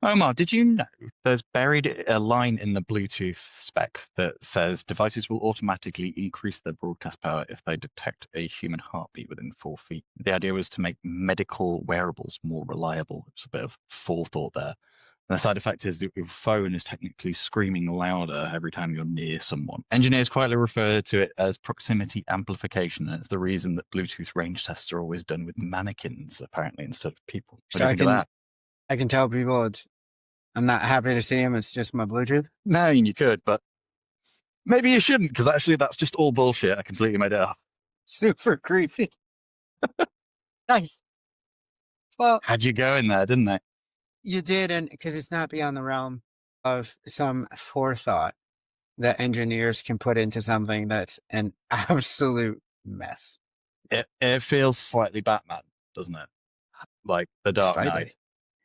Omar, did you know there's buried a line in the Bluetooth spec that says devices will automatically increase their broadcast power if they detect a human heartbeat within 4 feet? The idea was to make medical wearables more reliable. It's a bit of forethought there. And the side effect is that your phone is technically screaming louder every time you're near someone. Engineers quietly refer to it as proximity amplification, and it's the reason that Bluetooth range tests are always done with mannequins, apparently, instead of people. What do So you I think of can that? I can tell people I'm not happy to see him. It's just my Bluetooth. No, you could, but maybe you shouldn't, because actually that's just all bullshit. I completely made it up. Super creepy. Nice. Well, Had you go in there, didn't they? you did, and because it's not beyond the realm of some forethought that engineers can put into something that's an absolute mess. It feels slightly Batman, doesn't it? Like The Dark Knight.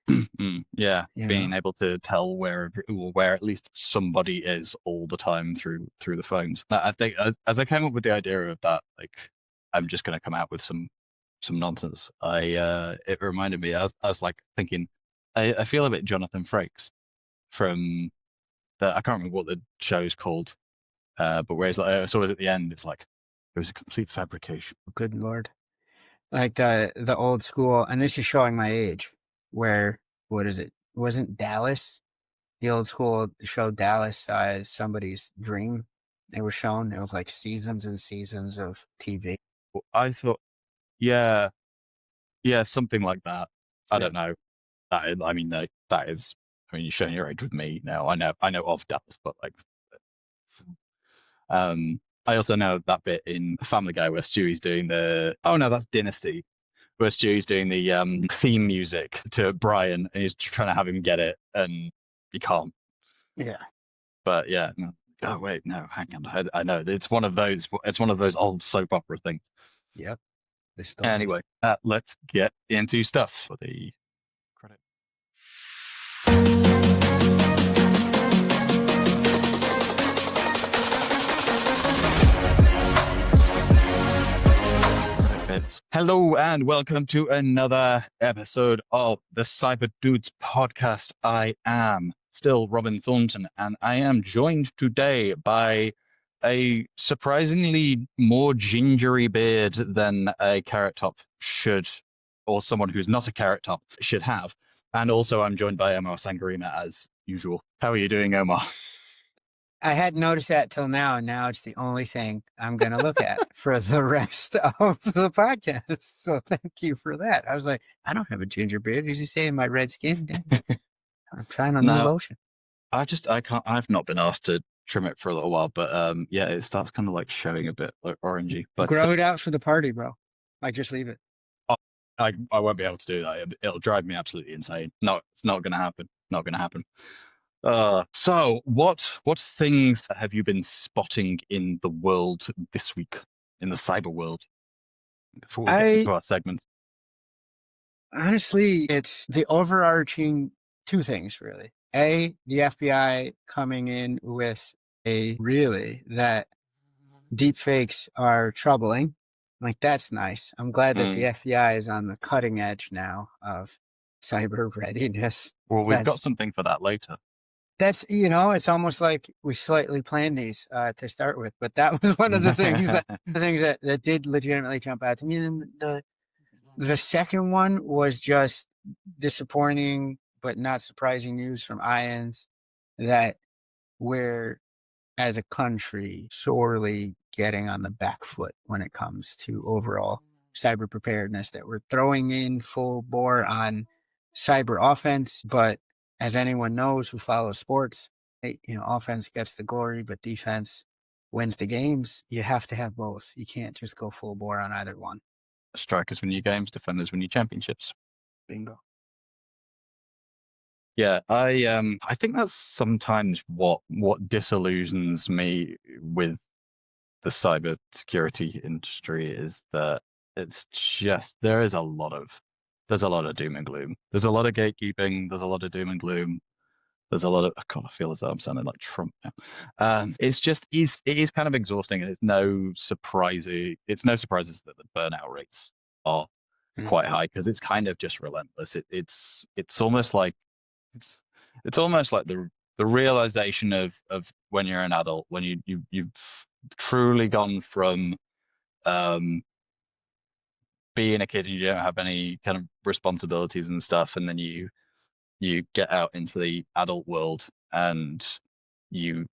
Slightly, Yeah, you being know. able to tell where at least somebody is all the time through the phones. I think as I came up with the idea of that, like I'm just going to come out with some nonsense. It reminded me. I was like thinking, I feel a bit Jonathan Frakes from the I can't remember what the show's called. But where he's like, it's always at the end, it's like it was a complete fabrication. Good Lord. Like the old school, and this is showing my age, where what is it? Wasn't Dallas the old school show Dallas somebody's dream? They were shown. It was like seasons and seasons of TV. I thought, yeah, yeah, something like that. I Yeah. don't know. I mean, that is. I mean, you're showing your age with me now. I know of Dallas, but like, I also know that bit in Family Guy where Stewie's doing the. Oh no, that's Dynasty. Where Stewie's doing the theme music to Brian, and he's trying to have him get it, and he can't. Yeah. But yeah, no. Oh wait, no, hang on. I know it's one of those. It's one of those old soap opera things. Yep. The stories. Anyway, let's get into stuff for the credit bits. Hello and welcome to another episode of the Cyber Dudes podcast. I am still Robin Thornton, and I am joined today by a surprisingly more gingery beard than a carrot top should, or someone who's not a carrot top should have. And also, I'm joined by Omar Sangarima as usual. How are you doing, Omar? I hadn't noticed that till now, and now it's the only thing I'm going to look at for the rest of the podcast. So thank you for that. I was like, I don't have a ginger beard. Is he saying my red skin? Dang. I'm trying a new Now, lotion. I can't. I've not been asked to trim it for a little while, but yeah, it starts kind of like showing a bit like orangey. But Grow it out for the party, bro. I just leave it. I I won't be able to do that. It'll drive me absolutely insane. No, it's not going to happen. Not going to happen. So what things have you been spotting in the world this week, in the cyber world, before we get I into our segments? honestly, it's the overarching two things, really. The FBI coming in with a really that deep fakes are troubling. Like, that's nice. I'm glad that the Mm. FBI is on the cutting edge now of cyber readiness. Well, we've got That's something for that later. it's almost like we slightly planned these to start with, but that was one of the things that did legitimately jump out to me. And the second one was just disappointing, but not surprising news from IANS that we're as a country sorely getting on the back foot when it comes to overall cyber preparedness, that we're throwing in full bore on cyber offense. But as anyone knows who follows sports, offense gets the glory, but defense wins the games. You have to have both. You can't just go full bore on either one. Strikers win your games, defenders win your championships. Bingo. Yeah, I think that's sometimes what disillusions me with the cyber security industry is that it's just there's a lot of doom and gloom. There's a lot of gatekeeping, there's a lot of doom and gloom. There's a lot of God, I feel as though I'm sounding like Trump now. It is kind of exhausting, and it's no surprises that the burnout rates are Mm. quite high because it's kind of just relentless. It's almost like It's almost like the realization of when you're an adult, when you've truly gone from um being a kid and you don't have any kind of responsibilities and stuff, and then you get out into the adult world and you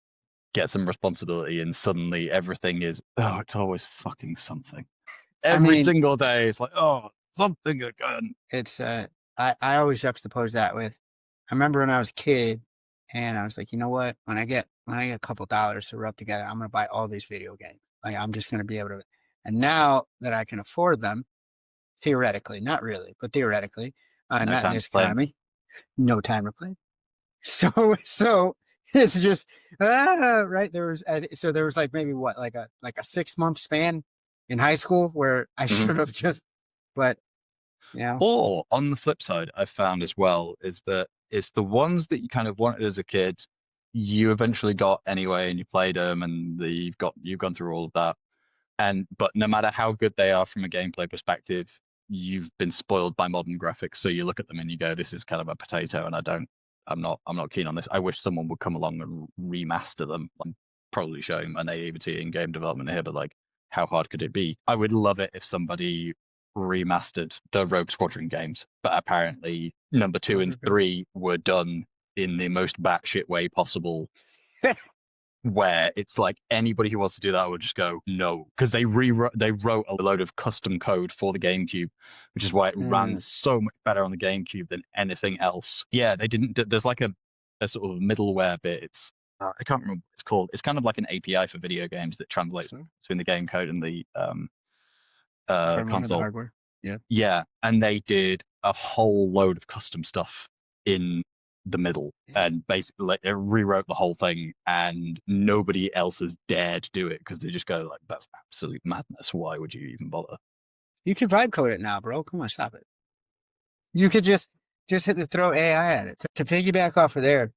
get some responsibility, and suddenly everything is, oh, it's always fucking something. I Every mean, single day, it's like, oh, something again. it's I always juxtapose that with I remember when I was a kid and I was like, you know what? When I get a couple dollars to rub together, I'm gonna buy all these video games. Like I'm just gonna be able to, and now that I can afford them, theoretically, not really, but theoretically, No not in time to this play 'em. economy, no time to play. So it's just right. There was like maybe what like a 6 month span in high school where I Mhm. should have just, but you know, Or on the flip side, I've found as well is that it's the ones that you kind of wanted as a kid, you eventually got anyway, and you played them, and you've gone through all of that. And but no matter how good they are from a gameplay perspective, you've been spoiled by modern graphics. So you look at them and you go, "This is kind of a potato," and I'm not keen on this. I wish someone would come along and remaster them. I'm probably showing my naivety in game development here, but like, how hard could it be? I would love it if somebody remastered the Rogue Squadron games, but apparently number two those and are good. three were done in the most batshit way possible, where it's like anybody who wants to do that would just go no, because they wrote a load of custom code for the GameCube, which is why it ran Mm, so much better on the GameCube than anything else. Yeah, they didn't. There's like a sort of middleware bit. It's I can't remember what it's called. It's kind of like an API for video games that translates so between the game code and the firmware, the console. hardware. Yeah. Yeah, and they did a whole load of custom stuff in the middle, and basically like, it rewrote the whole thing, and nobody else has dared do it because they just go like, "That's absolute madness. Why would you even bother?" You can vibe code it now, bro. Come on, stop it. You could just hit the throw AI at it to piggyback off of there.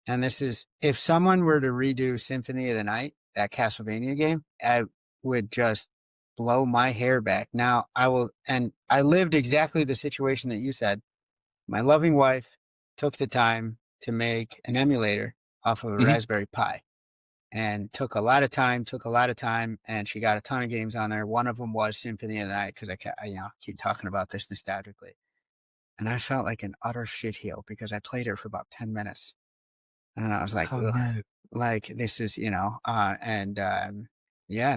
And this is if someone were to redo Symphony of the Night, that Castlevania game, I would just blow my hair back. Now I will, and I lived exactly the situation that you said. My loving wife took the time to make an emulator off of a Hmm. Raspberry Pi and took a lot of time, and she got a ton of games on there. One of them was Symphony of the Night because keep talking about this nostalgically. And I felt like an utter shitheel because I played it for about 10 minutes. And I was like, Oh ugh, no! like this is, yeah,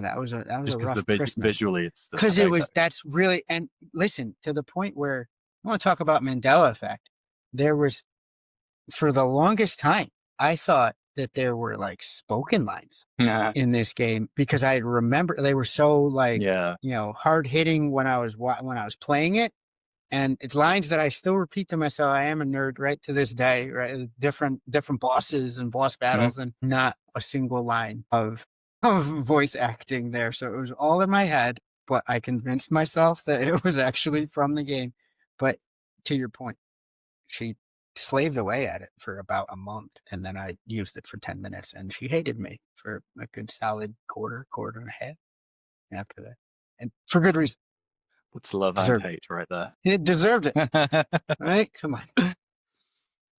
that was a Just because the rough Christmas. visually it's just a Cause it potato. was, that's really, and listen, to the point where I want to talk about Mandela effect. There was, for the longest time, I thought that there were like spoken lines Yeah, in this game because I remember they were so like, yeah. hard hitting when when I was playing it. And it's lines that I still repeat to myself. I am a nerd right to this day, right? Different bosses and boss Hmm. battles, and not a single line of voice acting there. So it was all in my head, but I convinced myself that it was actually from the game. But to your point, she slaved away at it for about a month, and then I used it for 10 minutes, and she hated me for a good solid quarter and a half after that. And for good reason. What's love and Deserved it. hate right there? It deserved it. Right? Come on.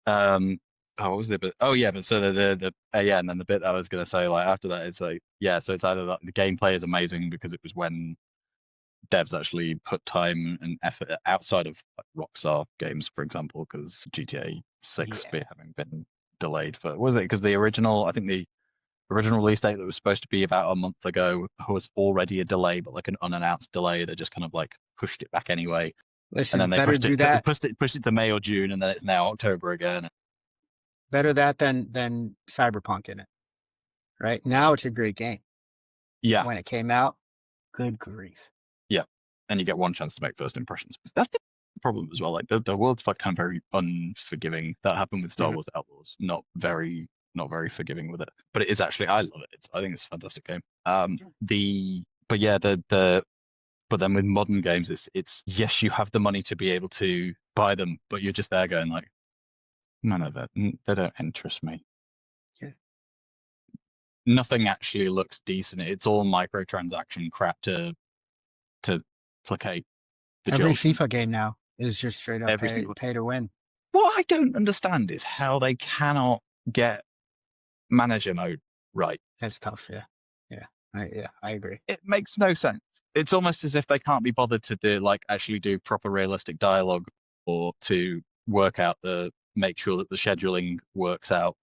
Um, oh, what was the bit? Oh yeah, but so yeah, and then the bit I was gonna say like after that is like, yeah, so it's either that the gameplay is amazing because it was when devs actually put time and effort outside of like, Rockstar games, for example, because GTA 6 Yeah. having been delayed for, was it because the original, I think the original release date that was supposed to be about a month ago was already a delay, but like an unannounced delay that just kind of like pushed it back anyway. And Listen, then they better do that. pushed it to May or June, and then it's now October again. Better that than Cyberpunk in it. Right? Now it's a great game. Yeah, When it came out, good grief. yeah. And you get one chance to make first impressions. That's the problem as well. Like the world's like kind of very unforgiving. That happened with Star Mhm. Wars Outlaws. Not very forgiving with it. But it is actually, I love it. I think it's a fantastic game. But yeah, but then with modern games, it's yes, you have the money to be able to buy them, but you're just there going like, none of it. They don't interest me. Yeah. Nothing actually looks decent. It's all microtransaction crap to placate the Every children. FIFA game now is just straight up Every single pay to win. what? I don't understand is how they cannot get manager mode right. That's tough. Yeah. Yeah. I agree. It makes no sense. It's almost as if they can't be bothered to actually do proper realistic dialogue or to make sure that the scheduling works out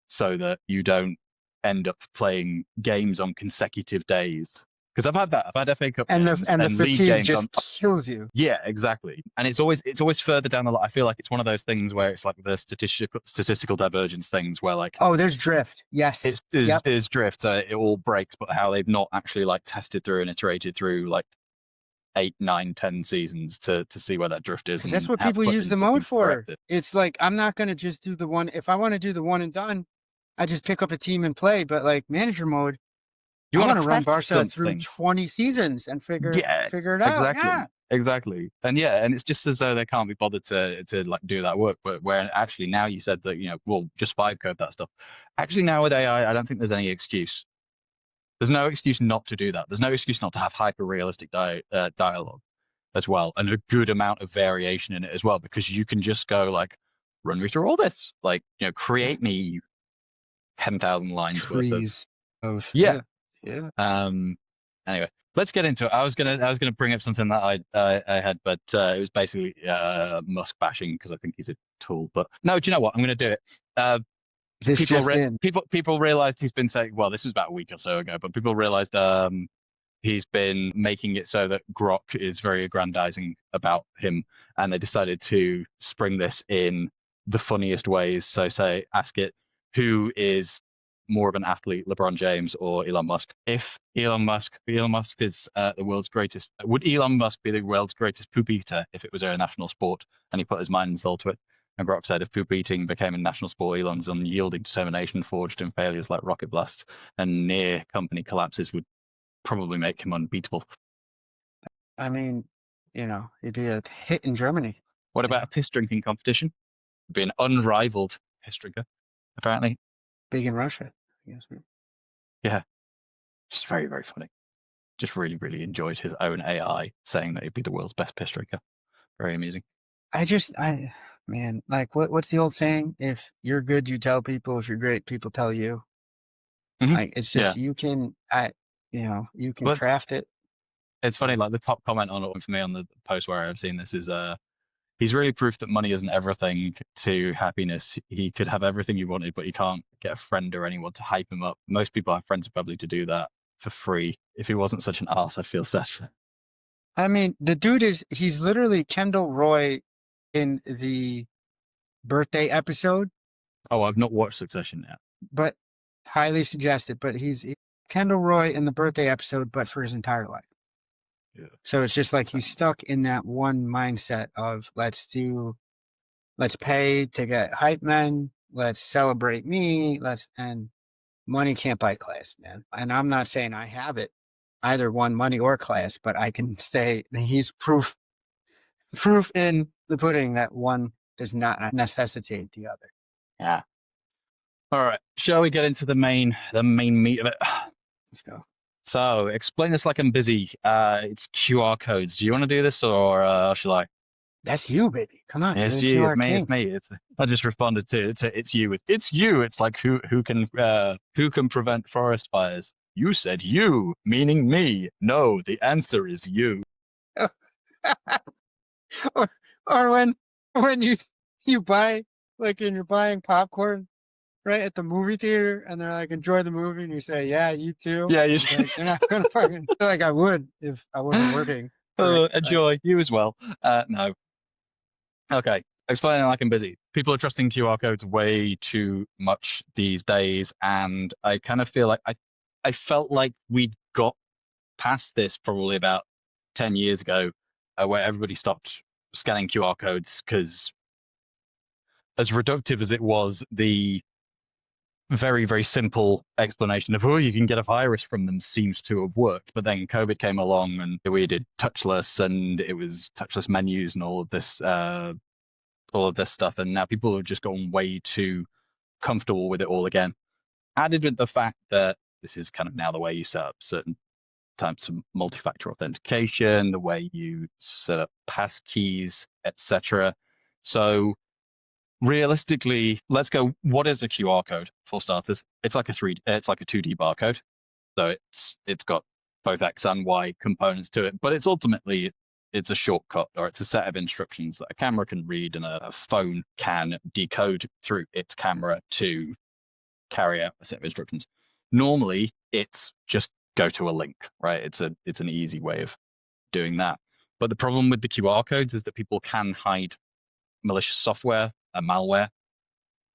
so that you don't end up playing games on consecutive days. Because I've had that. I've had FA Cup And games the and league fatigue games on. just kills you. Yeah, exactly. And it's always further down the line. I feel like it's one of those things where it's like the statistical divergence things where like Oh, there's drift. Yes. Yep. is drift. It all breaks, but how they've not actually like tested through and iterated through like 8, 9, 10 seasons to see where that drift is Because that's and what have people use the buttons that mode can correct for. it. It's like, I'm not going to just do the one. If I want to do the one and done, I just pick up a team and play. But like manager mode, You I want want to to run practice Barca through something. 20 seasons and figure Yes, it out. Yeah. exactly. And yeah, and it's just as though they can't be bothered to like do that work. But where actually now you said that, well, just vibe code that stuff. Actually now with AI, I don't think there's any excuse. There's no excuse not to do that. There's no excuse not to have hyper realistic dialogue as well, and a good amount of variation in it as well, because you can just go like, run me through all this, like, create me 10,000 lines worth of. Trees of, Yeah. yeah. Anyway, let's get into it. I was gonna bring up something that I had, but it was basically Musk bashing because I think he's a tool. But no, do you know what? I'm gonna do it. This just in. People realized he's been saying. Well, this was about a week or so ago, but people realized he's been making it so that Grok is very aggrandizing about him, and they decided to spring this in the funniest ways. So ask it, who is more of an athlete, LeBron James or Elon Musk? Elon Musk is the world's greatest. Would Elon Musk be the world's greatest poop eater if it was a national sport? And he put his mind and soul to it. And Grok said, if poop eating became a national sport, Elon's unyielding determination forged in failures like rocket blasts and near company collapses would probably make him unbeatable. I mean, he'd be a hit in Germany. What about a piss drinking competition? It'd be an unrivaled piss drinker, apparently. Big in Russia. Yes. Yeah. Just very, very funny. Just really, really enjoyed his own AI saying that he'd be the world's best piss drinker. Very amusing. Man, like what's the old saying? If you're good, you tell people. If you're great, people tell you. Mm-hmm. Like it's just you can craft it. It's funny, like the top comment on it for me on the post where I've seen this is he's really proof that money isn't everything to happiness. He could have everything you wanted, but he can't get a friend or anyone to hype him up. Most people have friends probably to do that for free. If he wasn't such an arse, I'd feel sad. I mean, the dude he's literally Kendall Roy in the birthday episode. Oh, I've not watched Succession yet. But highly suggested. But he's Kendall Roy in the birthday episode, but for his entire life. Yeah. So it's just like he's stuck in that one mindset of let's pay to get hype men, let's celebrate me, and money can't buy class, man. And I'm not saying I have it, either one, money or class, but I can say he's proof in the pudding that one does not necessitate the other. Yeah. All right. Shall we get into the main meat of it? Let's go. So explain this like I'm busy. It's QR codes. Do you want to do this or shall I? That's you, baby. Come on. It's you. It's me. It's me. I just responded to it's you. It's you. It's like who can prevent forest fires? You said you, meaning me. No, the answer is you. or when you buy, like, and you're buying popcorn right at the movie theater, and they're like, enjoy the movie, and you say, yeah, you too. Yeah, you. Like, you're not gonna fucking like I would if I wasn't working. Enjoy. You as well. No. Okay. Explaining like I'm busy. People are trusting QR codes way too much these days, and I kind of feel like I felt like we'd got past this probably about 10 years ago, where everybody stopped scanning QR codes because, as reductive as it was, the very, very simple explanation of, oh, you can get a virus from them seems to have worked. But then COVID came along and we did touchless, and it was touchless menus and all of this stuff. And now people have just gotten way too comfortable with it all again. Added with the fact that this is kind of now the way you set up certain types of multi-factor authentication, the way you set up pass keys, etc. So realistically, let's go. What is a QR code for starters? It's like a 2D barcode. So it's got both X and Y components to it, but it's a shortcut, or it's a set of instructions that a camera can read and a phone can decode through its camera to carry out a set of instructions. Normally, it's just go to a link, right? It's an easy way of doing that. But the problem with the QR codes is that people can hide malicious software and malware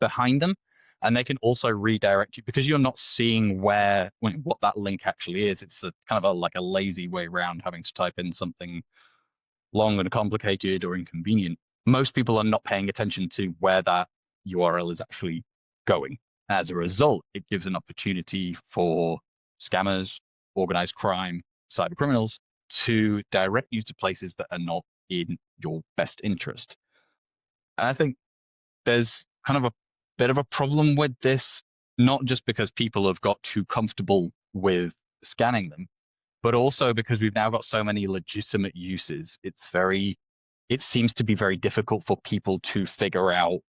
behind them, and they can also redirect you because you're not seeing what that link actually is. It's a kind of like a lazy way around having to type in something long and complicated or inconvenient. Most people are not paying attention to where that URL is actually going. As a result, it gives an opportunity for scammers, organized crime, cyber criminals to direct you to places that are not in your best interest. And I think there's kind of a bit of a problem with this, not just because people have got too comfortable with scanning them, but also because we've now got so many legitimate uses. It seems to be very difficult for people to figure out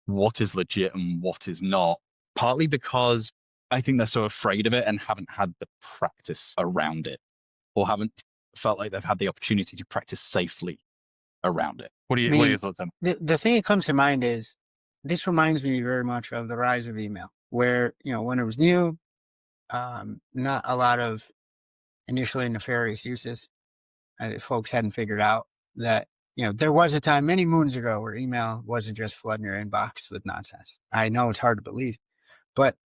what is legit and what is not, partly because I think they're so afraid of it and haven't had the practice around it, or haven't felt like they've had the opportunity to practice safely around it. What I are your mean, thoughts on? the thing that comes to mind is this reminds me very much of the rise of email, where, when it was new, not a lot of initially nefarious uses. Folks hadn't figured out that, there was a time many moons ago where email wasn't just flooding your inbox with nonsense. I know it's hard to believe, but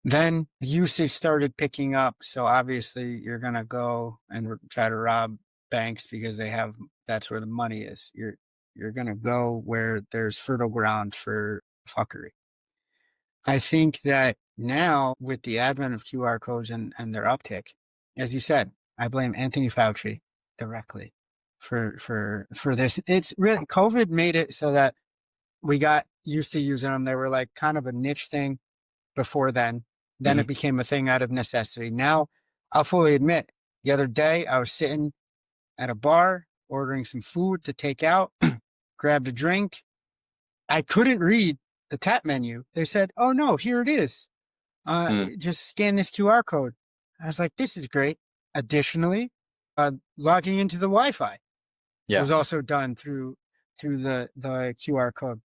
then usage started picking up. So obviously you're going to go and try to rob banks because that's where the money is. You're going to go where there's fertile ground for fuckery. I think that now with the advent of QR codes and their uptick, as you said, I blame Anthony Fauci directly for this. It's really, COVID made it so that we got used to using them. They were like kind of a niche thing before then. Then Mhm. it became a thing out of necessity. Now, I'll fully admit, the other day I was sitting at a bar ordering some food to take out, grabbed a drink. I couldn't read the tap menu. They said, "Oh no, here it is. Mm. Just scan this QR code." I was like, "This is great." Additionally, logging into the Wi-Fi Yeah, was also done through the QR code.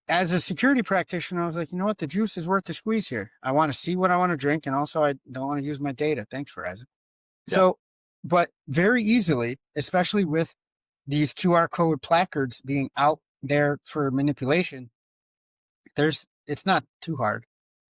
As a security practitioner, I was like, you know what? The juice is worth the squeeze here. I want to see what I want to drink, and also I don't want to use my data. Thanks, Verizon. yeah. So, but very easily, especially with these QR code placards being out there for manipulation, it's not too hard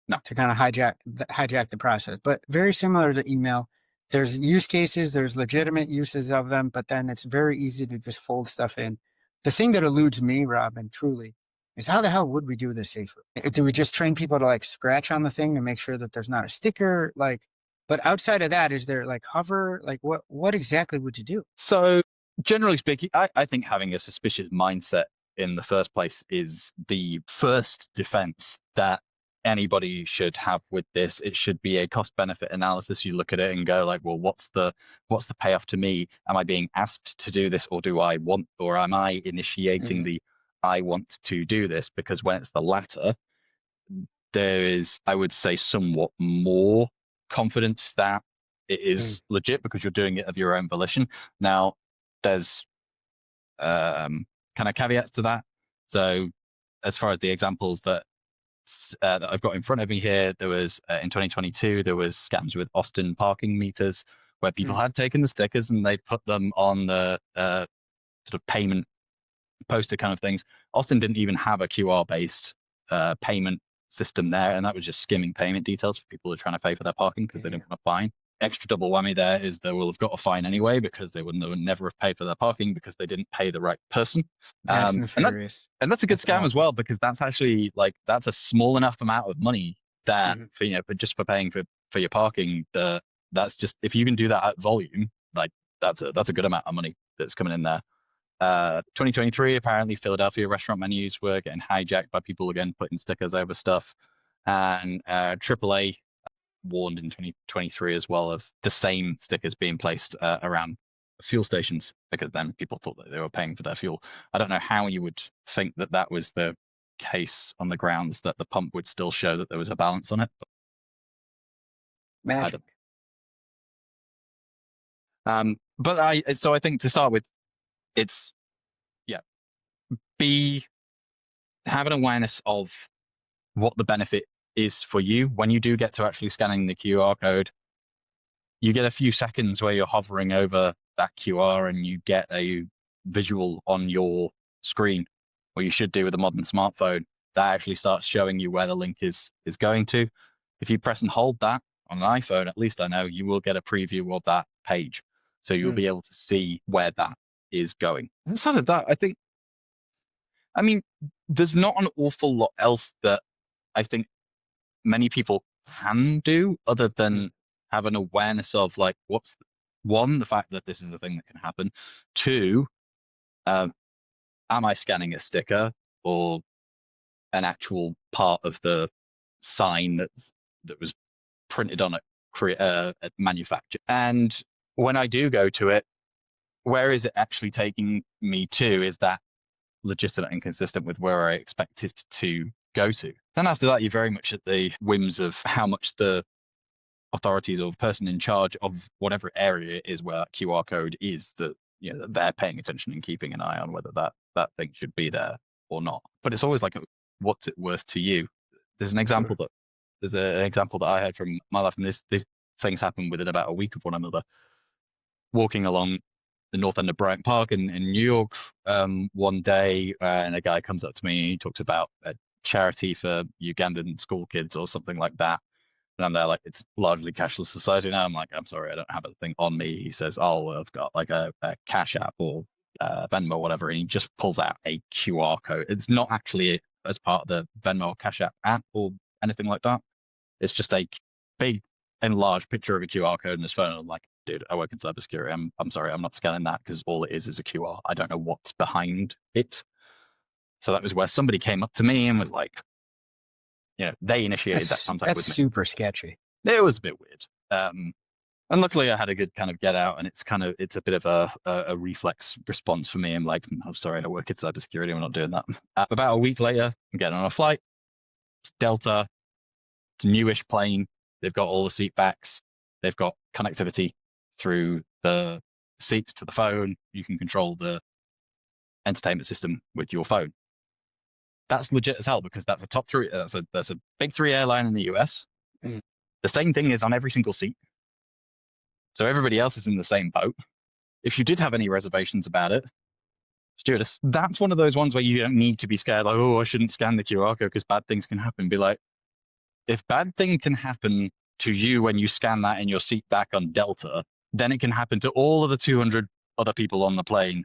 No. to kind of hijack the process. But very similar to email, there's use cases, there's legitimate uses of them, but then it's very easy to just fold stuff in. The thing that eludes me, Robin, truly, is how the hell would we do this safely? Do we just train people to like scratch on the thing to make sure that there's not a sticker? But outside of that, is there like hover? Like what exactly would you do? So generally speaking, I think having a suspicious mindset in the first place is the first defense that anybody should have with this. It should be a cost benefit analysis. You look at it and go like, well, what's the payoff to me? Am I being asked to do this, or do I want, or am I initiating Mhm. the I want to do this? Because when it's the latter, there is, I would say, somewhat more confidence that it Mm. is legit because you're doing it of your own volition. Now, there's kind of caveats to that. So, as far as the examples that I've got in front of me here, there was in 2022 there was scams with Austin parking meters where people Mm. had taken the stickers and they put them on the sort of payment poster kind of things. Austin didn't even have a QR based payment system there, and that was just skimming payment details for people who are trying to pay for their parking because they Yeah. didn't want to fine. Extra double whammy there is they will have got a fine anyway because they would never have paid for their parking because they didn't pay the right person. That's And that nefarious. and that's a good That's scam as awful. well because that's actually like that's a small enough amount of money that Mhm. for but just for paying for your parking, that's just if you can do that at volume, like that's a good amount of money that's coming in there. 2023, apparently Philadelphia restaurant menus were getting hijacked by people again putting stickers over stuff, and AAA warned in 2023 as well of the same stickers being placed around fuel stations because then people thought that they were paying for their fuel. I don't know how you would think that that was the case on the grounds that the pump would still show that there was a balance on it. But I Magic. don't. So I think to start with, it's yeah, have an awareness of what the benefit is for you when you do get to actually scanning the QR code. You get a few seconds where you're hovering over that QR and you get a visual on your screen, or you should do with a modern smartphone, that actually starts showing you where the link is going to. If you press and hold that on an iPhone, at least I know you will get a preview of that page. So you'll be able to see where that is going. Outside of that, I mean, there's not an awful lot else that I think many people can do other than have an awareness of like one, the fact that this is a thing that can happen. Two, am I scanning a sticker or an actual part of the sign that was printed on a manufacturer? And when I do go to it, where is it actually taking me to? Is that legitimate and consistent with where I expect it to go to? Then after that, you're very much at the whims of how much the authorities or the person in charge of whatever area it is where that QR code is, that that they're paying attention and keeping an eye on whether that thing should be there or not. But it's always like, what's it worth to you? There's an example that I had from my life, and these things happen within about a week of one another. Walking along the north end of Bryant Park in New York one day, and a guy comes up to me and he talks about a charity for Ugandan school kids or something like that. And I'm there like, it's largely cashless society now. I'm like, I'm sorry, I don't have a thing on me. He says, oh, well, I've got like a Cash App or Venmo or whatever. And he just pulls out a QR code. It's not actually as part of the Venmo or Cash App or anything like that. It's just a big enlarged picture of a QR code in his phone. I'm like, dude, I work in cybersecurity. I'm sorry, I'm not scanning that because all it is a QR. I don't know what's behind it. So that was where somebody came up to me and was like, they initiated that contact with me. That's super sketchy. It was a bit weird. And luckily I had a good kind of get out, and it's a bit of a reflex response for me. I'm like, I'm sorry, I work in cybersecurity. I'm not doing that. About a week later, I'm getting on a flight. It's Delta. It's a newish plane. They've got all the seat backs. They've got connectivity through the seats to the phone. You can control the entertainment system with your phone. That's legit as hell, because that's a top three. That's a big three airline in the US. The same thing is on every single seat. So everybody else is in the same boat. If you did have any reservations about it, stewardess, that's one of those ones where you don't need to be scared, like, oh, I shouldn't scan the QR code because bad things can happen. Be like, if bad thing can happen to you when you scan that in your seat back on Delta, then it can happen to all of the 200 other people on the plane.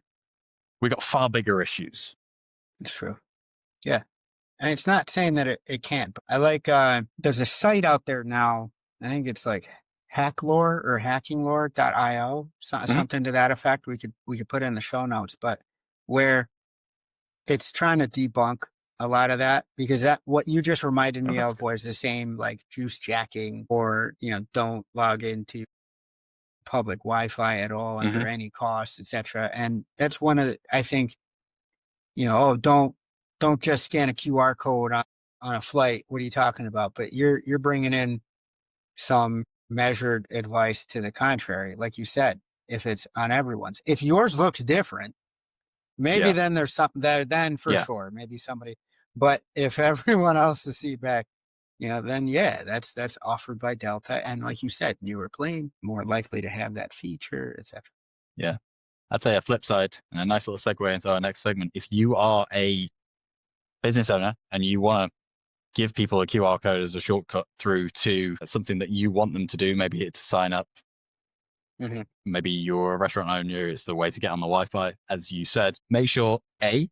We got far bigger issues. It's true. Yeah. And it's not saying that it can't, but I like, there's a site out there now. I think it's like hacklore or hackinglore.io, something to that effect. We could put in the show notes, but where it's trying to debunk a lot of that, because that, what you just reminded me of was the same like juice jacking, or, don't log into public Wi-Fi at all under any cost, etc. And that's one of the, I think, don't just scan a QR code on a flight. What are you talking about? But you're bringing in some measured advice to the contrary. Like you said, if it's on everyone's, if yours looks different, maybe then there's something there, then for sure, maybe somebody, but if everyone else's seat back, then that's offered by Delta. And like you said, newer plane, more likely to have that feature, etc. Yeah. I'd say a flip side, and a nice little segue into our next segment. If you are a business owner and you want to give people a QR code as a shortcut through to something that you want them to do, maybe it's to sign up. Maybe you're a restaurant owner, it's the way to get on the Wi-Fi. As you said, make sure, A,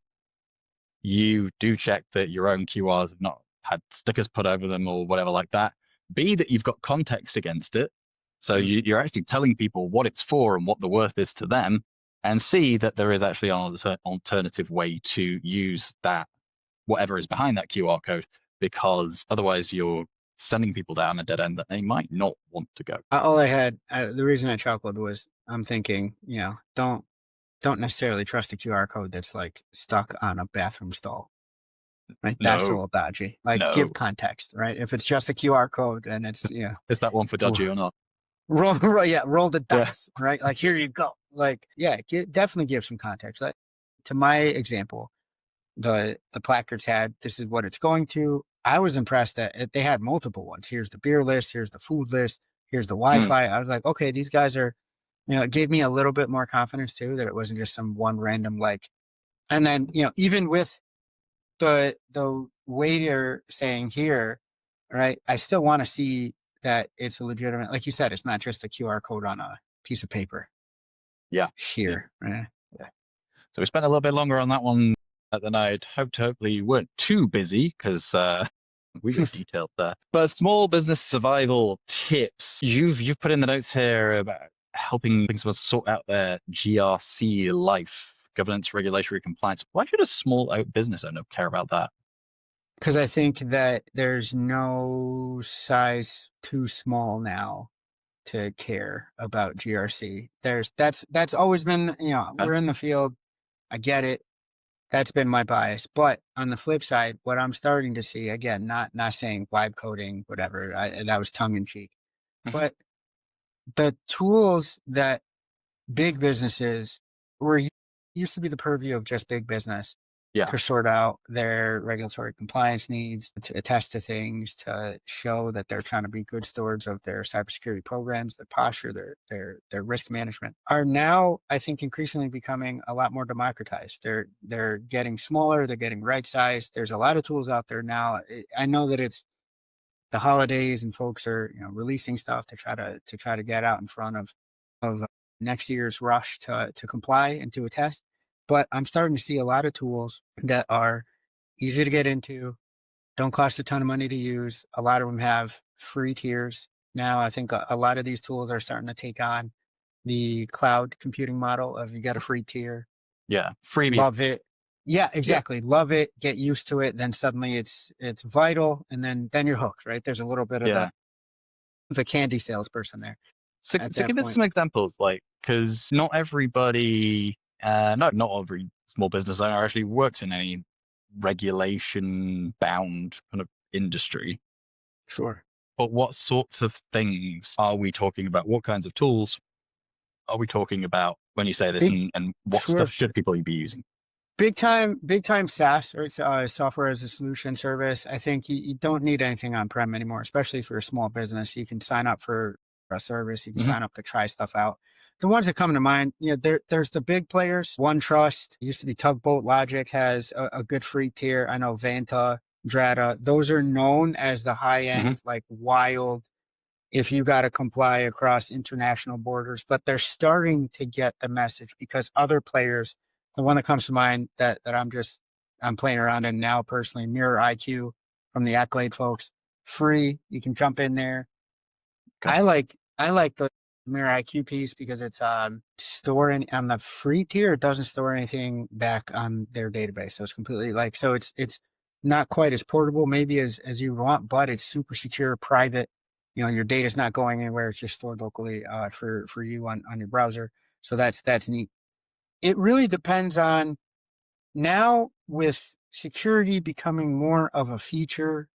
you do check that your own QRs have not had stickers put over them or whatever like that. B, that you've got context against it. So you're actually telling people what it's for and what the worth is to them. And C, that there is actually an alternative way to use that, whatever is behind that QR code, because otherwise you're sending people down a dead end that they might not want to go. All I had, the reason I chuckled was I'm thinking, don't necessarily trust a QR code that's like stuck on a bathroom stall. right? That's a No, little dodgy. Like give no. context, right? If it's just a QR code and it's, Is that one for dodgy or not? roll the Yeah. dice, right? Like here you go. Like, yeah, definitely give some context. Like, to my example, the placards had this is what it's going to. I was impressed that they had multiple ones. Here's the beer list, here's the food list, here's the Mm, Wi-Fi. I was like, okay, these guys are, it gave me a little bit more confidence too that it wasn't just some one random like. And then even with the waiter saying here, right? I still want to see that it's a legitimate, like you said, it's not just a QR code on a piece of paper yeah. Yeah. here, right? Yeah. So we spent a little bit longer on that one than I'd hoped. Hopefully, you weren't too busy because we got detailed there. But small business survival tips. You've put in the notes here about helping things sort out their GRC life, governance, regulatory compliance. Why should a small business owner care about that? Because I think that there's no size too small now to care about GRC. That's always been, Huh? we're in the field. I get it. That's been my bias. But on the flip side, what I'm starting to see, again, not saying vibe coding, whatever, that was tongue in cheek, Hmm. but the tools that big businesses were used to be the purview of just big business Yeah. to sort out their regulatory compliance needs, to attest to things, to show that they're trying to be good stewards of their cybersecurity programs, their posture, their risk management, are now, I think, increasingly becoming a lot more democratized. They're getting smaller, they're getting right sized. There's a lot of tools out there now. I know that it's the holidays and folks are releasing stuff to try to get out in front of next year's rush to comply and to attest. But I'm starting to see a lot of tools that are easy to get into, don't cost a ton of money to use. A lot of them have free tiers. Now, I think a lot of these tools are starting to take on the cloud computing model of you get a free tier, Yeah. Freebie. love it. Yeah, Yeah. exactly. Love it, get used to it. Then suddenly it's vital, and then you're hooked, right? There's a little bit of Yeah. the candy salesperson there So, at so that give us point. some examples, like, because not everybody, not every small business owner actually works in any regulation bound kind of industry. Sure. But what sorts of things are we talking about? What kinds of tools are we talking about when you say this, Big and what stuff sure. should people be using? Big time SaaS, or software as a solution service. I think you don't need anything on prem anymore, especially for a small business. You can sign up for a service. You can Hmm. sign up to try stuff out. The ones that come to mind, there's the big players. OneTrust used to be Tugboat. Logic has a good free tier. I know Vanta, Drata. Those are known as the high Hmm. end, like wild, if you got to comply across international borders, but they're starting to get the message because other players, the one that comes to mind that I'm playing around in now personally, Mirror IQ from the Accolade folks, free. You can jump in there. Okay. I like the Mirror IQ piece because it's storing on the free tier. It doesn't store anything back on their database, so it's completely so it's not quite as portable maybe as you want, but it's super secure, private. Your data is not going anywhere; it's just stored locally for you on your browser. So that's neat. It really depends on now with security becoming more of a feature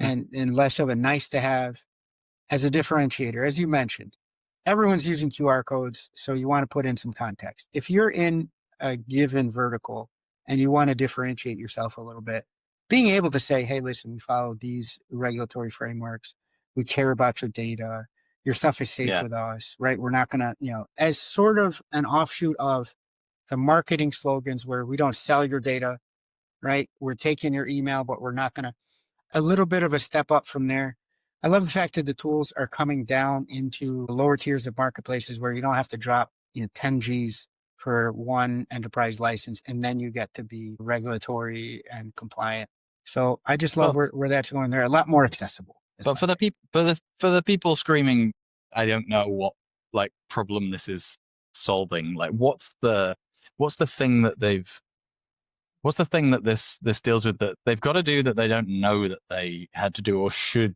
Mhm. and less of a nice to have as a differentiator, as you mentioned, everyone's using QR codes, so you want to put in some context. If you're in a given vertical and you want to differentiate yourself a little bit, being able to say, hey, listen, we follow these regulatory frameworks, we care about your data, your stuff is safe Yeah. with us, right? We're not going to, as sort of an offshoot of the marketing slogans where we don't sell your data, right? We're taking your email, but we're not going to a little bit of a step up from there. I love the fact that the tools are coming down into the lower tiers of marketplaces where you don't have to drop 10 G's for one enterprise license and then you get to be regulatory and compliant. So I just love Well, where that's going. They're a lot more accessible is but my for the opinion. people, for the people screaming, I don't know what like problem this is solving. Like, what's the thing that this deals with that they've got to do that they don't know that they had to do or should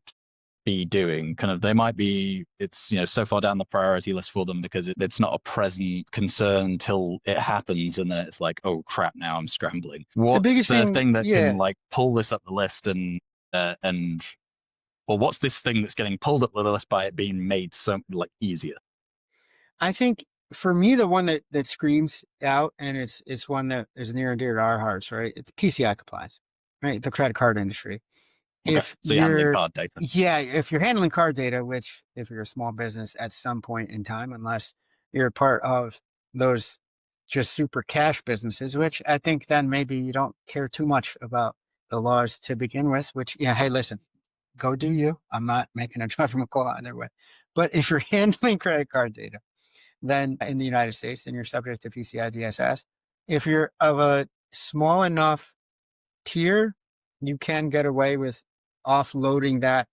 be doing. Kind of, they might be, it's, so far down the priority list for them because it's not a present concern till it happens, and then it's like, oh crap, now I'm scrambling. The What's biggest the thing, thing that can yeah, like pull this up the list and or what's this thing that's getting pulled up the list by it being made so like easier? I think for me, the one that screams out, and it's one that is near and dear to our hearts, right? It's PCI compliance, right? The credit card industry. Okay, If so you're handling you're, card data. yeah, if you're handling card data, which if you're a small business at some point in time, unless you're a part of those just super cash businesses, which I think then maybe you don't care too much about the laws to begin with, which, yeah, hey, listen, go do you. I'm not making a judgment call either way. But if you're handling credit card data, then in the United States, then you're subject to PCI DSS. If you're of a small enough tier, you can get away with offloading that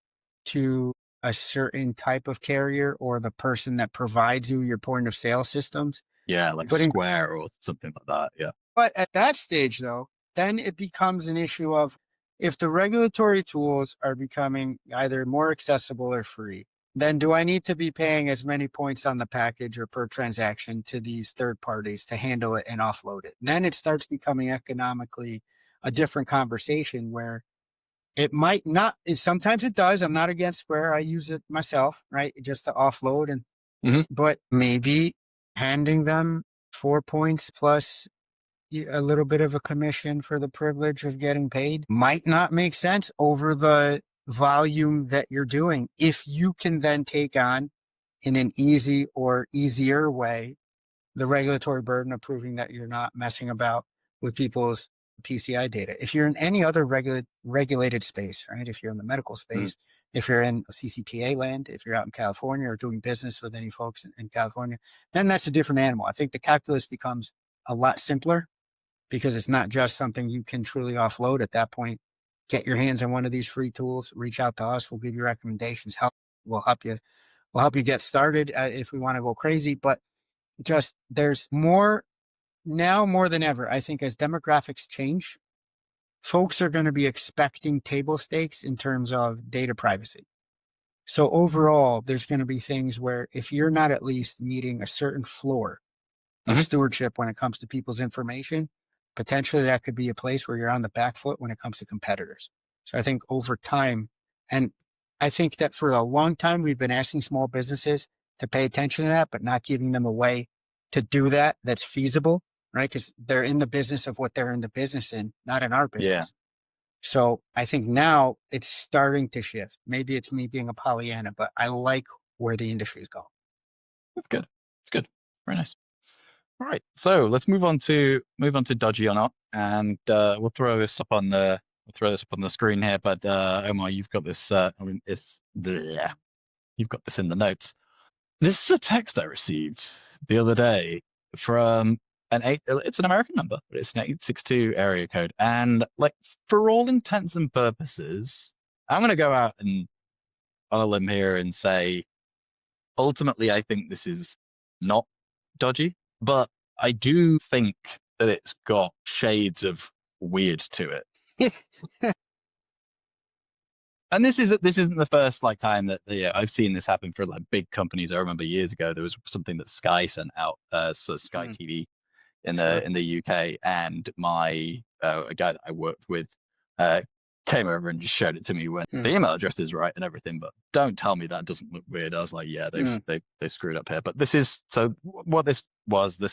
to a certain type of carrier or the person that provides you your point of sale systems. Yeah, like But in, Square or something like that. Yeah. but at that stage though, then it becomes an issue of if the regulatory tools are becoming either more accessible or free, then do I need to be paying as many points on the package or per transaction to these third parties to handle it and offload it? Then it starts becoming economically a different conversation where it might not, sometimes it does. I'm not against Square. I use it myself, right? Just to offload and, Hmm. but maybe handing them 4 points plus a little bit of a commission for the privilege of getting paid might not make sense over the volume that you're doing. If you can then take on in an easy or easier way the regulatory burden of proving that you're not messing about with people's PCI data. If you're in any other regulated space, right? If you're in the medical Mm. space, if you're in CCPA land, if you're out in California or doing business with any folks in California, then that's a different animal. I think the calculus becomes a lot simpler because it's not just something you can truly offload at that point. Get your hands on one of these free tools, reach out to us. We'll give you recommendations. We'll help you. We'll help you get started if we want to go crazy. But just there's more now more than ever. I think as demographics change, folks are going to be expecting table stakes in terms of data privacy. So overall, there's going to be things where if you're not at least meeting a certain floor of Hmm. stewardship when it comes to people's information, potentially that could be a place where you're on the back foot when it comes to competitors. So I think over time, and I think that for a long time, we've been asking small businesses to pay attention to that, but not giving them a way to do that that's feasible, right? Because they're in the business of what they're in the business in, not in our Yeah, business. So I think now it's starting to shift. Maybe it's me being a Pollyanna, but I like where the industry is going. that's good. It's good. Very nice. All right, so let's move on to dodgy or not, and we'll throw this up on the screen here. But Omar, you've got this. I mean, you've got this in the notes. This is a text I received the other day from an eight. It's an American number, but it's an 862 area code, and like for all intents and purposes, I'm gonna go out and on a limb here and say ultimately, I think this is not dodgy, but I do think that it's got shades of weird to it. And this isn't the first like time that I've seen this happen for like big companies. I remember years ago there was something that Sky sent out, so Sky Hmm, TV in the sure. UK, and my a guy that I worked with uh, came over and just showed it to me when Hmm, the email address is right and everything. But don't tell me that doesn't look weird. I was like, yeah, they've hmm, they screwed up here. But this is so what this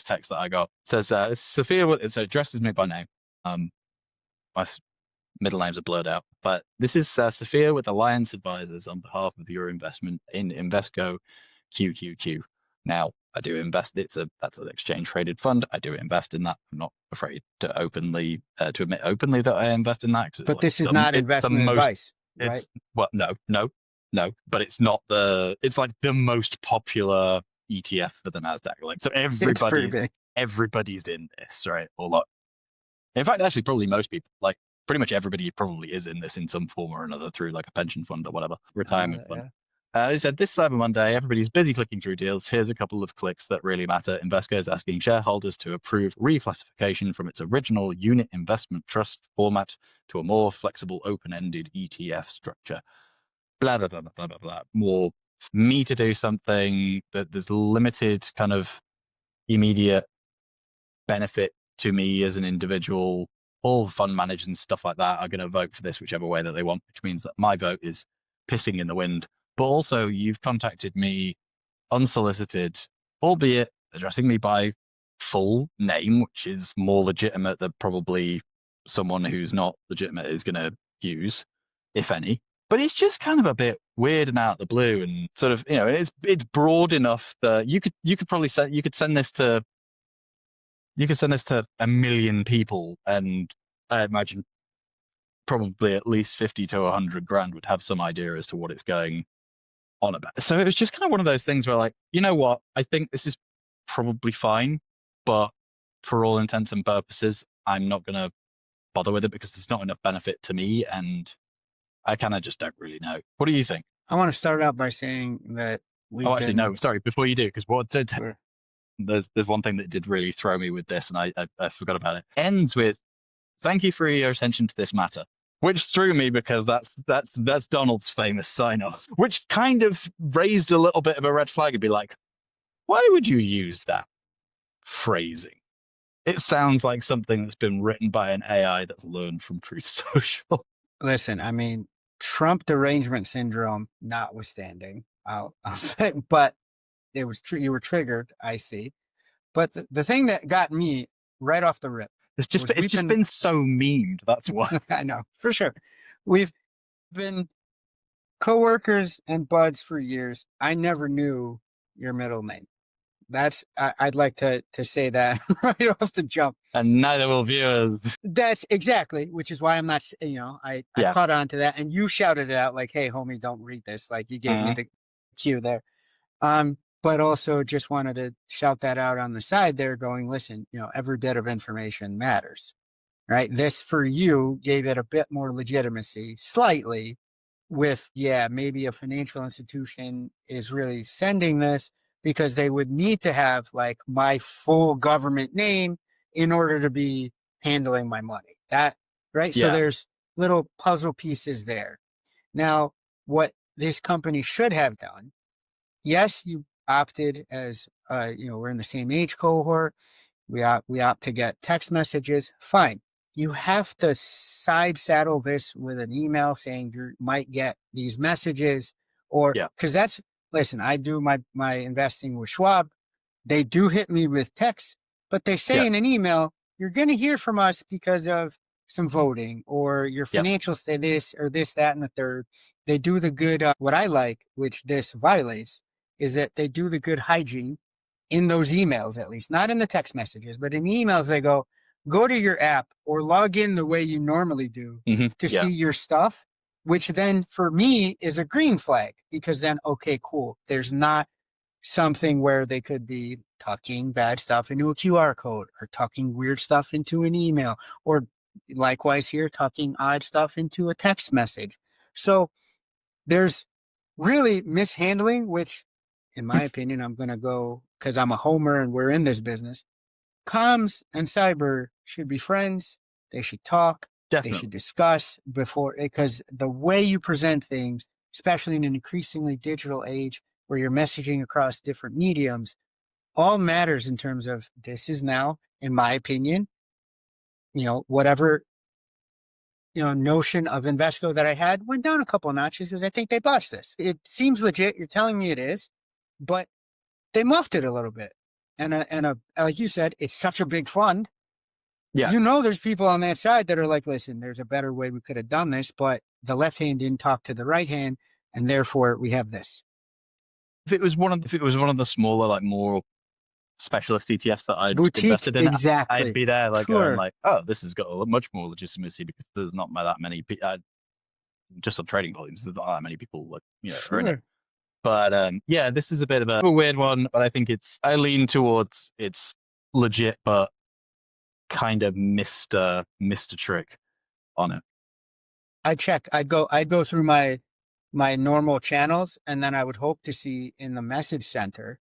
text that I got says Sophia. It's addressed as me by name. My middle names are blurred out, but this is Sophia with Alliance Advisors on behalf of your investment in Invesco QQQ. Now, I do invest. That's an exchange traded fund. I do invest in that. I'm not afraid to admit openly that I invest in that because but this is not it's the investment most advice, right? it's well no, but it's not it's like the most popular ETF for the Nasdaq. Like so It's pretty big. everybody's in this, right? Or like in fact, actually, probably most people, like pretty much everybody, probably is in this in some form or another through like a pension fund or whatever, I know retirement that, fund. yeah. He said, this Cyber Monday, everybody's busy clicking through deals. Here's a couple of clicks that really matter. Invesco is asking shareholders to approve reclassification from its original unit investment trust format to a more flexible, open ended ETF structure. blah blah blah blah blah blah blah. More me to do something that there's limited kind of immediate benefit to me as an individual. All fund managers and stuff like that are going to vote for this whichever way that they want, which means that my vote is pissing in the wind. But also, you've contacted me unsolicited, albeit addressing me by full name, which is more legitimate than probably someone who's not legitimate is going to use, if any. But it's just kind of a bit weird and out of the blue, and sort of, it's broad enough that you could probably say you could send this to a million people, and I imagine probably at least 50 to 100 grand would have some idea as to what it's going on about. So it was just kind of one of those things where, like, you know what? I think this is probably fine, but for all intents and purposes, I'm not going to bother with it because there's not enough benefit to me, and I kind of just don't really know. What do you think? I want to start out by saying that Oh, actually, no. Sorry, before you do, because there's one thing that did really throw me with this, and I forgot about it. Ends with, "Thank you for your attention to this matter," which threw me because that's Donald's famous sign off, which kind of raised a little bit of a red flag and be like, why would you use that phrasing? It sounds like something that's been written by an AI that's learned from Truth Social. Listen, I mean, Trump derangement syndrome notwithstanding, I'll say, but it was you were triggered, I see. But the thing that got me right off the rip, It's just been so memed. That's why. I know for sure. We've been coworkers and buds for years. I never knew your middle name. I'd like to say that right off the jump. And neither will viewers. That's exactly, which is why I'm not, I caught on to that, and you shouted it out like, "Hey, homie, don't read this." Like you gave me the cue there. But also just wanted to shout that out on the side there, going, listen, every bit of information matters, right? This for you gave it a bit more legitimacy, slightly, with, maybe a financial institution is really sending this because they would need to have like my full government name in order to be handling my money. That, right? Yeah. So there's little puzzle pieces there. Now, what this company should have done, yes, you opted as, we're in the same age cohort. We opt to get text messages. Fine. You have to side saddle this with an email saying you might get these messages, or because listen, I do my investing with Schwab. They do hit me with texts, but they say in an email, you're going to hear from us because of some voting or your financial status or this, that, and the third. They do the good, what I like, which this violates, is that they do the good hygiene in those emails, at least, not in the text messages, but in the emails, they go to your app or log in the way you normally do to see your stuff, which then for me is a green flag, because then, okay, cool. There's not something where they could be tucking bad stuff into a QR code or tucking weird stuff into an email, or likewise here, tucking odd stuff into a text message. So there's really mishandling, which in my opinion, I'm going to go, because I'm a homer and we're in this business. Comms and cyber should be friends. They should talk. Definitely. They should discuss before, because the way you present things, especially in an increasingly digital age where you're messaging across different mediums, all matters in terms of this is now, in my opinion, whatever notion of Invesco that I had went down a couple of notches because I think they botched this. It seems legit. You're telling me it is, but they muffed it a little bit. And like you said, it's such a big fund. Yeah. There's people on that side that are like, listen, there's a better way we could have done this, but the left hand didn't talk to the right hand, and therefore we have this. If it was one of the smaller, like more specialist ETFs that I'd invested in, exactly, I'd be there like going like, oh, this has got a much more legitimacy because there's not that many people. Just on trading volumes, there's not that many people are in it. But this is a bit of a weird one, but I think I lean towards it's legit, but kind of missed a trick on it. I'd go through my normal channels, and then I would hope to see in the message center,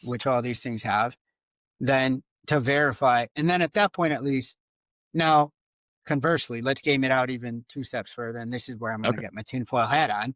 which all these things have, then to verify. And then at that point, at least, now, conversely, let's game it out even 2 steps further. And this is where I'm going to get my tinfoil hat on.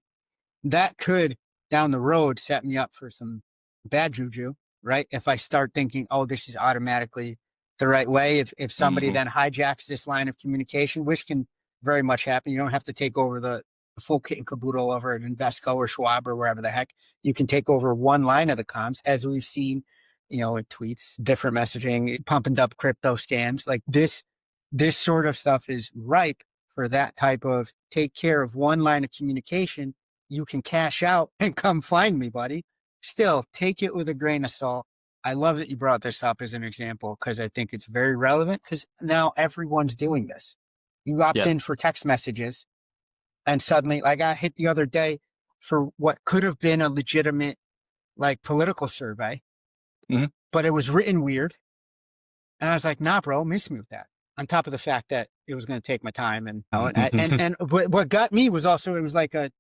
that could down the road set me up for some bad juju, right? If I start thinking, oh, this is automatically the right way. If somebody Hmm. then hijacks this line of communication, which can very much happen, you don't have to take over the full kit and caboodle over at Invesco or Schwab or wherever the heck. You can take over one line of the comms, as we've seen, in tweets, different messaging, pumping up crypto scams. Like this sort of stuff is ripe for that type of take care of one line of communication. You can cash out and come find me, buddy. Still, take it with a grain of salt. I love that you brought this up as an example because I think it's very relevant because now everyone's doing this. You opt Yeah. in for text messages and suddenly I got hit the other day for what could have been a legitimate like political survey, Hmm. but it was written weird. And I was like, nah, bro, miss me with that. On top of the fact that it was going to take my time and what got me was also, it was like a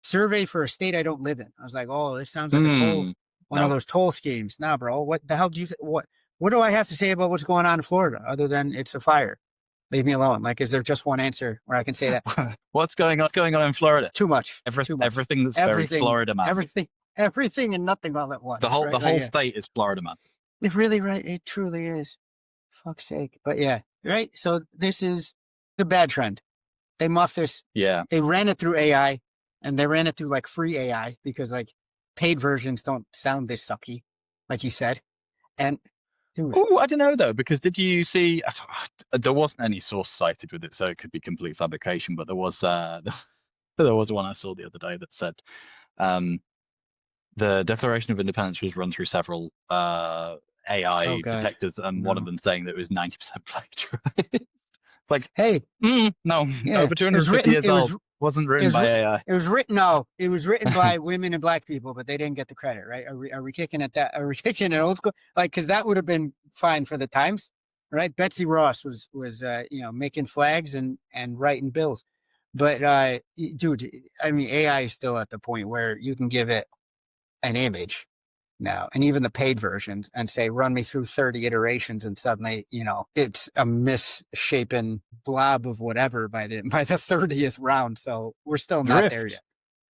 survey for a state I don't live in. I was like, oh, this sounds like a toll, one of No. those toll schemes. Nah, bro, what the hell do you, what do I have to say about what's going on in Florida other than it's a fire? Leave me alone. Like, is there just one answer where I can say that? What's going on? What's going on in Florida? Too much, too much. Everything that's very Florida man. Everything and nothing all at The once, whole right? the whole state is Florida man. It really, right. It truly is. Fuck's sake. But yeah, right. So this is the bad trend. They muff this. Yeah. They ran it through AI and they ran it through like free AI because like paid versions don't sound this sucky, like you said. And dude, Oh, I don't know though, because did you see? There wasn't any source cited with it, so it could be complete fabrication. But there was there was one I saw the other day that said um, the Declaration of Independence was run through several oh AI God, detectors, and one of no. them saying that it was 90% plagiarized. Like, Hey, no, yeah, over it was 250 written. years old, wasn't It written was, by AI. it was written. No, it was written by women and black people, but they didn't get the credit, right? Are we kicking at that? Are we kicking at old school? Like, because that would have been fine for the times, right? Betsy Ross was making flags and writing bills, but dude, I mean, AI is still at the point where you can give it an image now, and even the paid versions, and say, run me through 30 iterations, and suddenly, it's a misshapen blob of whatever by the 30th round. So we're still not there Drift.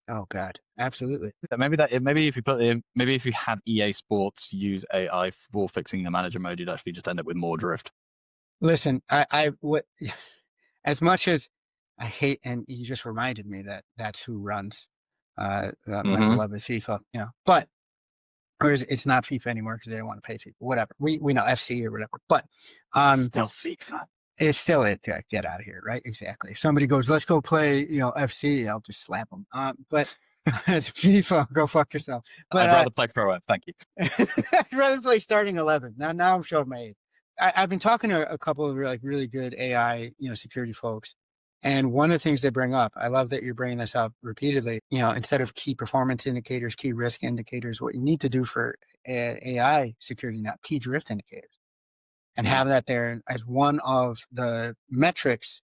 yet. Oh God, absolutely. Maybe if you put in, maybe if you had EA Sports use AI for fixing the manager mode, you'd actually just end up with more drift. Listen, I what as much as I hate, and you just reminded me that that's who runs my Hmm. beloved FIFA, but or it's not FIFA anymore because they don't want to pay FIFA. Whatever, we know FC or whatever, but Still FIFA. it's still it. Get out of here, right? Exactly. If somebody goes, let's go play, FC, I'll just slap them. But it's FIFA, go fuck yourself. But I'd rather play Pro F, thank you. I'd rather play starting 11. Now I'm showing my age. I've been talking to a couple of really good AI, security folks. And one of the things they bring up, I love that you're bringing this up repeatedly, instead of key performance indicators, key risk indicators, what you need to do for AI security now, key drift indicators, and Mm. have that there as one of the metrics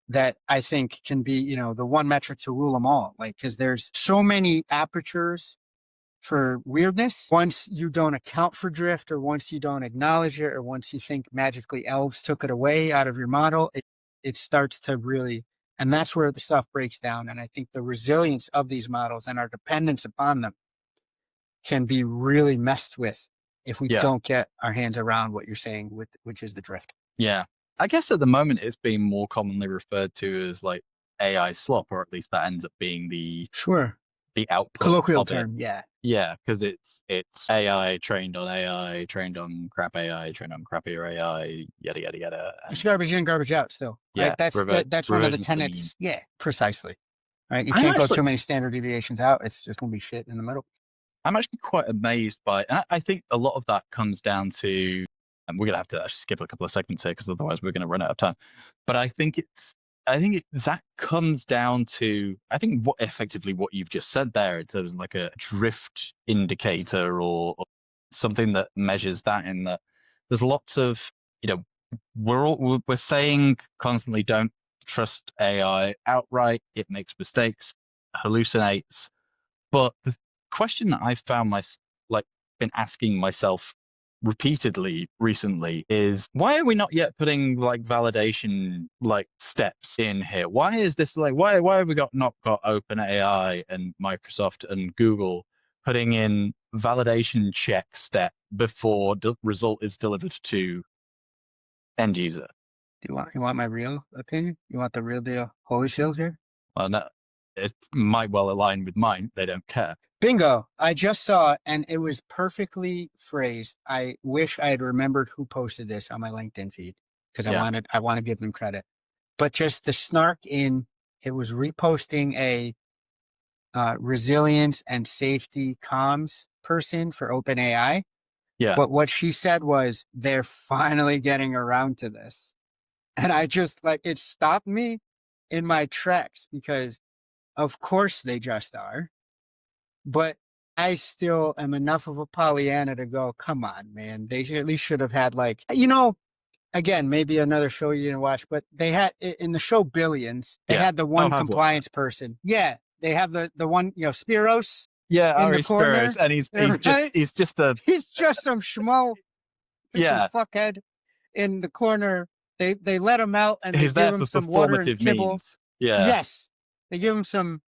that I think can be, the one metric to rule them all. Like, because there's so many apertures for weirdness. Once you don't account for drift, or once you don't acknowledge it, or once you think magically elves took it away out of your model, it starts to really, and that's where the stuff breaks down. And I think the resilience of these models and our dependence upon them can be really messed with if we Yeah, don't get our hands around what you're saying, which is the drift. yeah. I guess at the moment it's being more commonly referred to as like AI slop, or at least that ends up being Sure. the output Colloquial of it. term. Yeah. Yeah, because it's AI trained on AI, trained on crap AI, trained on crappier AI, yada yada yada, It's and garbage in, garbage out still, right? yeah, That's one of the reversion to the mean. tenets. Yeah, precisely. Right. You I'm can't go actually too many standard deviations out. It's just going to be shit in the middle. I'm actually quite amazed by, and I think a lot of that comes down to, and we're gonna have to actually skip a couple of segments here because otherwise we're gonna run out of time. But that comes down to, I think, what effectively what you've just said there in terms of like a drift indicator, or something that measures that. In that, there's lots of, we're saying constantly, don't trust AI outright. It makes mistakes, hallucinates. But the question that I've found like been asking myself repeatedly recently is, why are we not yet putting like validation like steps in here? Why is this like, why have we not got OpenAI and Microsoft and Google putting in validation check step before the result is delivered to end user? You want my real opinion? You want the real deal? Holyfield here? Well, no, it might well align with mine. They don't care. Bingo. I just saw it and it was perfectly phrased. I wish I had remembered who posted this on my LinkedIn feed because Yeah. I want to give them credit. But just the snark in it was reposting a resilience and safety comms person for OpenAI. Yeah. But what she said was, they're finally getting around to this. And I just like, it stopped me in my tracks because of course they just are. But I still am enough of a Pollyanna to go, come on, man. They at least should have had like, again, maybe another show you didn't watch, but they had in the show Billions, they had the one compliance person. Yeah. They have the one, Spiros Yeah, in the Ari corner. Spiros, and he's Right? just a He's just some schmo, some yeah. fuckhead in the corner. They let him out and they He's give there him for some water and performative kibble. means. Yeah, Yes. They give him some,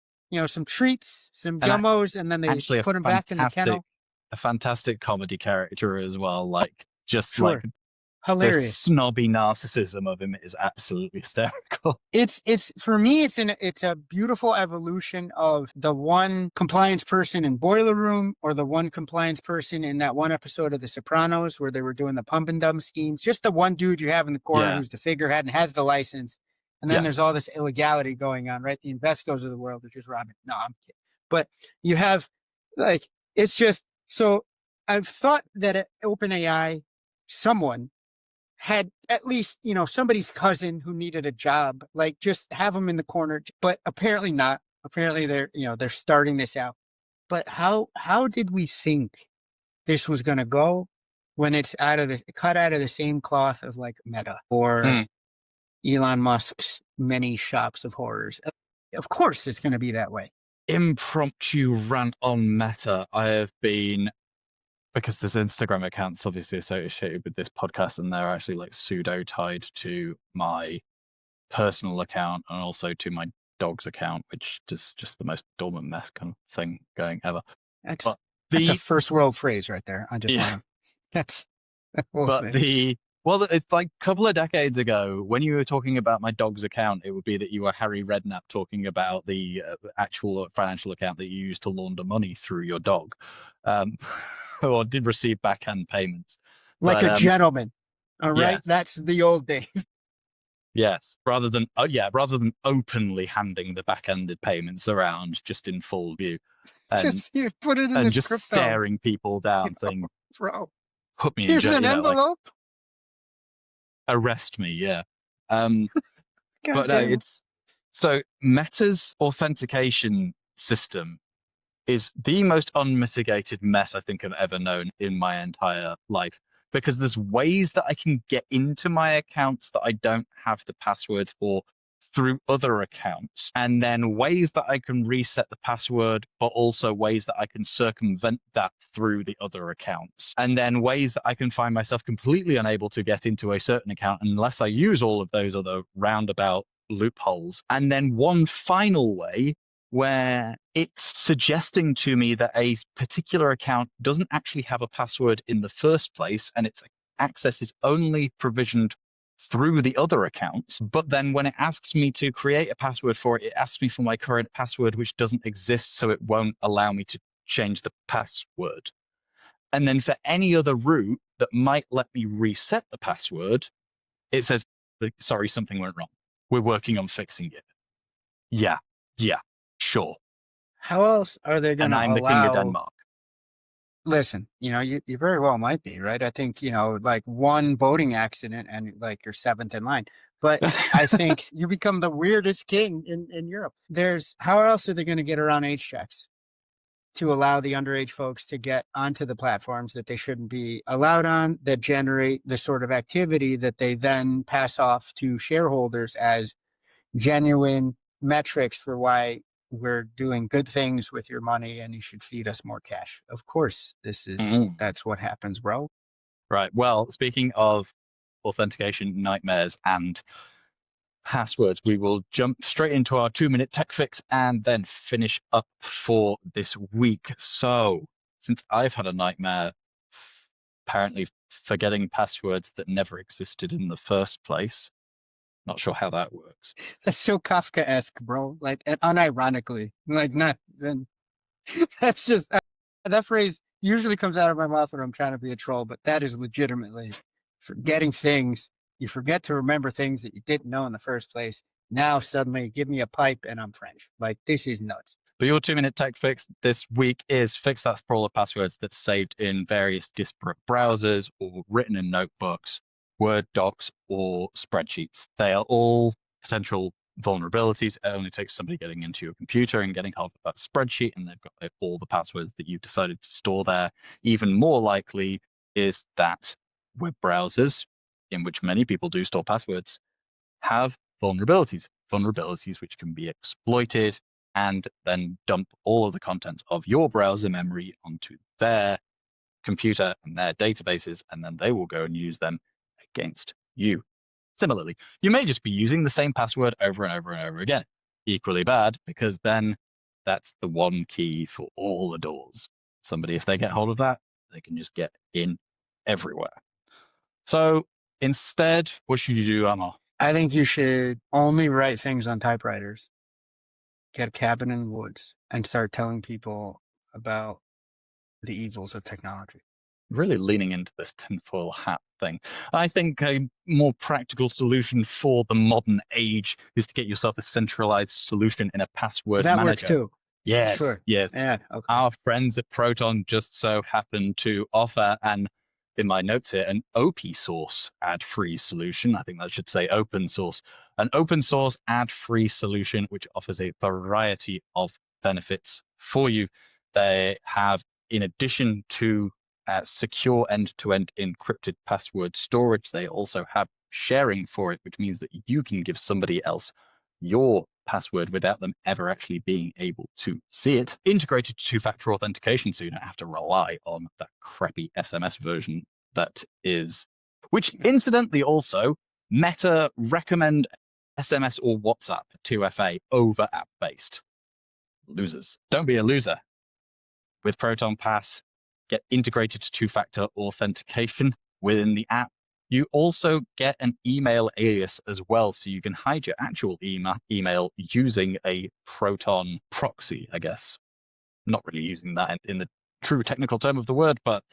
some treats, some and gummos, and then they actually put him back in the kennel. a fantastic comedy character as well. Like just like Sure. the Hilarious. snobby narcissism of him is absolutely hysterical. It's for me, it's a beautiful evolution of the one compliance person in Boiler Room or the one compliance person in that one episode of The Sopranos where they were doing the pump and dump schemes. Just the one dude you have in the corner Yeah, who's the figurehead and has the license. And then yeah, there's all this illegality going on, right? The Invescos of the world are just robbing. No, I'm kidding. But you have like, it's just, so I've thought that at OpenAI, someone had at least, somebody's cousin who needed a job, like just have them in the corner, but apparently not. Apparently they're starting this out. But how did we think this was going to go when it's cut out of the same cloth of like Meta or mm. Elon Musk's many shops of horrors? Of course it's going to be that way. Impromptu rant on Meta. I have been, because there's Instagram accounts obviously associated with this podcast, and they're actually like pseudo tied to my personal account and also to my dog's account, which is just the most dormant mess kind of thing going ever. That's But a the first world phrase right there. I just yeah, want to, that's, we'll but see. well, it's like a couple of decades ago when you were talking about my dog's account, it would be that you were Harry Redknapp talking about the actual financial account that you used to launder money through your dog, or did receive backhand payments. Like But a gentleman. All right. yes, That's the old days. yes, rather than openly handing the back-ended payments around just in full view, and Just you put it in this just crypto. staring people down, saying, Bro, "Put me in here's jail," an like envelope. arrest me, yeah. Um, God but no, damn. it's so Meta's authentication system is the most unmitigated mess I think I've ever known in my entire life. Because there's ways that I can get into my accounts that I don't have the password for through other accounts, and then ways that I can reset the password, but also ways that I can circumvent that through the other accounts, and then ways that I can find myself completely unable to get into a certain account unless I use all of those other roundabout loopholes. And then one final way where it's suggesting to me that a particular account doesn't actually have a password in the first place, and its access is only provisioned through the other accounts. But then when it asks me to create a password for it, it asks me for my current password, which doesn't exist, so it won't allow me to change the password. And then for any other route that might let me reset the password, it says, sorry, something went wrong. We're working on fixing it. Yeah, sure. How else are they going And to I'm the king of allow? Denmark. Listen, you very well might be, right? I think, like one boating accident and like you're seventh in line. But I think you become the weirdest king in Europe. How else are they going to get around age checks to allow the underage folks to get onto the platforms that they shouldn't be allowed on, that generate the sort of activity that they then pass off to shareholders as genuine metrics for why we're doing good things with your money and you should feed us more cash. Of course, Mm. that's what happens, bro. Right. Well, speaking of authentication nightmares and passwords, we will jump straight into our 2-minute tech fix and then finish up for this week. So, since I've had a nightmare apparently forgetting passwords that never existed in the first place, not sure how that works. That's so Kafka-esque, bro. Like, and unironically, like, not then. That's just that phrase usually comes out of my mouth when I'm trying to be a troll, but that is legitimately forgetting things. You forget to remember things that you didn't know in the first place. Now suddenly, give me a pipe and I'm French. Like, this is nuts. But your 2-minute tech fix this week is fix that sprawl of passwords that's saved in various disparate browsers or written in notebooks, Word docs, or spreadsheets. They are all potential vulnerabilities. It only takes somebody getting into your computer and getting hold of that spreadsheet, and they've got all the passwords that you've decided to store there. Even more likely is that web browsers, in which many people do store passwords, have vulnerabilities which can be exploited and then dump all of the contents of your browser memory onto their computer and their databases, and then they will go and use them against you. Similarly, you may just be using the same password over and over and over again. Equally bad, because then that's the one key for all the doors. Somebody, if they get hold of that, they can just get in everywhere. So instead, what should you do, Amar? I think you should only write things on typewriters. Get a cabin in the woods and start telling people about the evils of technology. Really leaning into this tinfoil hat thing. I think a more practical solution for the modern age is to get yourself a centralized solution in a password That manager. works too. Yes, Sure. yes. Yeah. Okay. Our friends at Proton just so happen to offer in my notes here, an OP source ad-free solution. I think that should say open source. An open source ad-free solution which offers a variety of benefits for you. They have, in addition to secure end-to-end encrypted password storage, they also have sharing for it, which means that you can give somebody else your password without them ever actually being able to see it. Integrated two-factor authentication, so you don't have to rely on that crappy SMS version that is, which incidentally also Meta recommend SMS or WhatsApp 2FA over app-based. Losers. Don't be a loser. With Proton Pass, get integrated two-factor authentication within the app. You also get an email alias as well, so you can hide your actual email using a Proton proxy, I guess. Not really using that in the true technical term of the word, but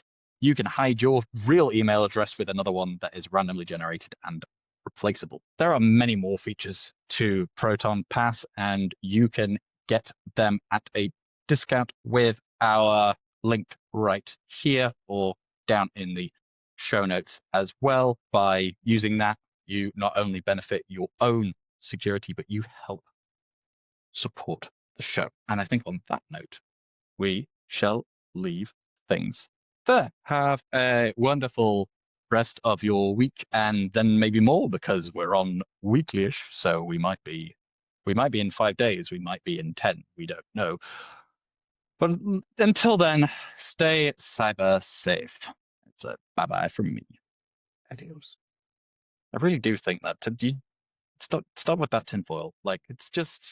you can hide your real email address with another one that is randomly generated and replaceable. There are many more features to Proton Pass, and you can get them at a discount with our link right here or down in the show notes as well. By using that, you not only benefit your own security, but you help support the show. And I think on that note, we shall leave things there. Have a wonderful rest of your week, and then maybe more, because we're on weekly-ish, so we might be in 5 days, we might be in 10, we don't know. But until then, stay cyber safe. It's a bye-bye from me. Adios. I really do think that you stop with that tinfoil. Like, it's just